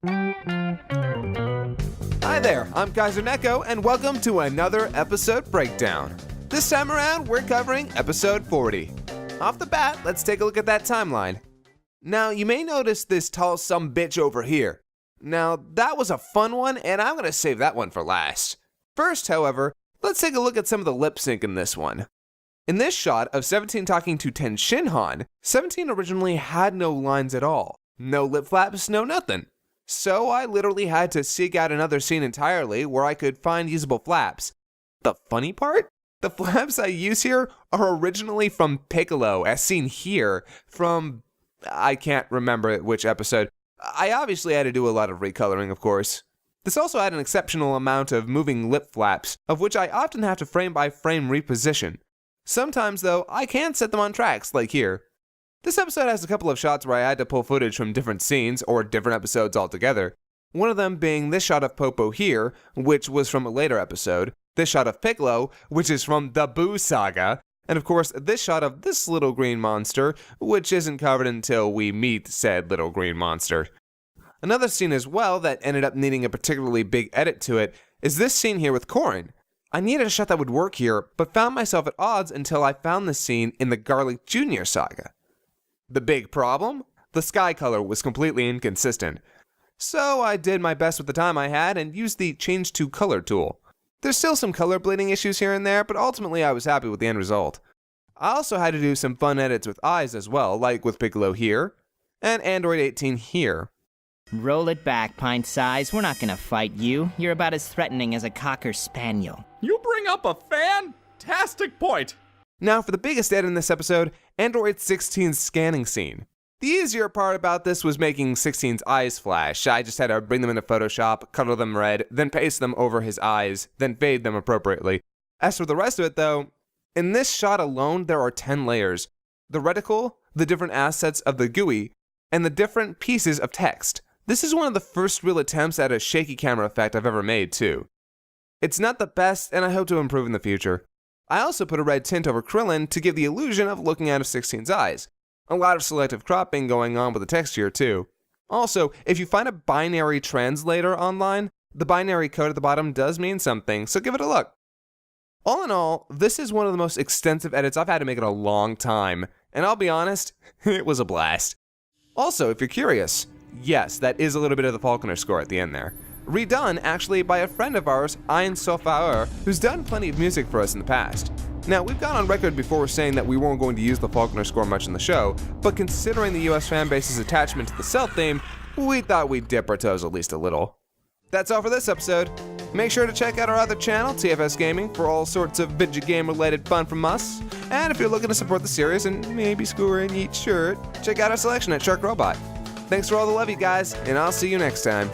Hi there, I'm KaiserNeko, and welcome to another episode breakdown. This time around, we're covering episode 40. Off the bat, let's take a look at that timeline. Now, you may notice this tall sumbitch over here. Now, that was a fun one, and I'm gonna save that one for last. First, however, let's take a look at some of the lip sync in this one. In this shot of 17 talking to 10 Shinhan, 17 originally had no lines at all. No lip flaps, no nothing. So I literally had to seek out another scene entirely where I could find usable flaps. The funny part? The flaps I use here are originally from Piccolo, as seen here from, I can't remember which episode. I obviously had to do a lot of recoloring, of course. This also had an exceptional amount of moving lip flaps, of which I often have to frame by frame reposition. Sometimes, though, I can set them on tracks, like here. This episode has a couple of shots where I had to pull footage from different scenes or different episodes altogether. One of them being this shot of Popo here, which was from a later episode, this shot of Piccolo, which is from the Boo Saga, and of course this shot of this little green monster, which isn't covered until we meet said little green monster. Another scene as well that ended up needing a particularly big edit to it is this scene here with Korin. I needed a shot that would work here, but found myself at odds until I found this scene in the Garlic Jr. saga. The big problem? The sky color was completely inconsistent. So I did my best with the time I had and used the Change to Color tool. There's still some color bleeding issues here and there, but ultimately I was happy with the end result. I also had to do some fun edits with eyes as well, like with Piccolo here, and Android 18 here. Roll it back, Pint Size. We're not gonna fight you. You're about as threatening as a Cocker Spaniel. You bring up a fantastic point! Now for the biggest edit in this episode, Android 16's scanning scene. The easier part about this was making 16's eyes flash. I just had to bring them into Photoshop, color them red, then paste them over his eyes, then fade them appropriately. As for the rest of it though, in this shot alone there are 10 layers. The reticle, the different assets of the GUI, and the different pieces of text. This is one of the first real attempts at a shaky camera effect I've ever made too. It's not the best, and I hope to improve in the future. I also put a red tint over Krillin to give the illusion of looking out of 16's eyes. A lot of selective cropping going on with the texture too. Also, if you find a binary translator online, the binary code at the bottom does mean something, so give it a look. All in all, this is one of the most extensive edits I've had to make in a long time, and I'll be honest, it was a blast. Also, if you're curious, yes, that is a little bit of the Falconer score at the end there. Redone, actually, by a friend of ours, Ein Sofaur, who's done plenty of music for us in the past. Now, we've gone on record before saying that we weren't going to use the Falconer score much in the show, but considering the US fanbase's attachment to the Cell theme, we thought we'd dip our toes at least a little. That's all for this episode. Make sure to check out our other channel, TFS Gaming, for all sorts of video game related fun from us. And if you're looking to support the series and maybe score a neat shirt, check out our selection at Shark Robot. Thanks for all the love, you guys, and I'll see you next time.